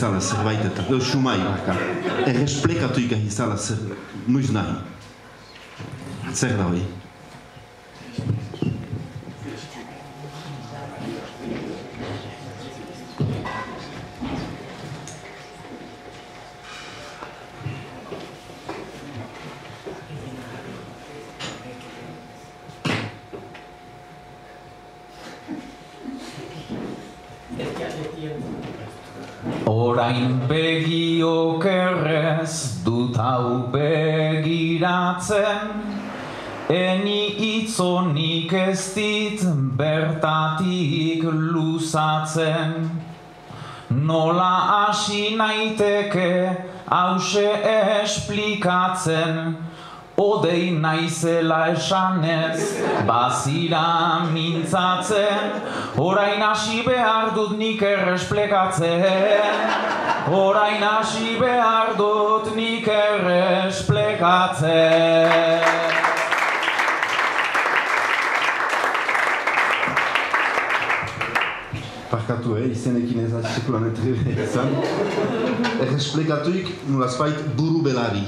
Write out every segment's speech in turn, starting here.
izala zerbaitetan, xumai baka, erresplikatuik izala noiz nahi. Zer da hori? Orain begi okerrez dut hau begiratzen, eni itzonik ez dit bertatik luzatzen. Nola hasi naiteke hause esplikatzen, odei naizela esanez, bazira mintzatzen, orain hasi behar dut nik erresplekatzen, orain hasi behar dut nik erresplekatzen. Parkatu, izenekin ez sekulan etrebe izan. Erresplekatuik nolazbait buru belari.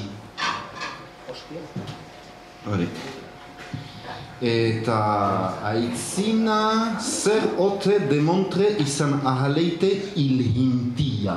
Hori. Eta aitzina zer ote demontre izan ahaleite ilhintia.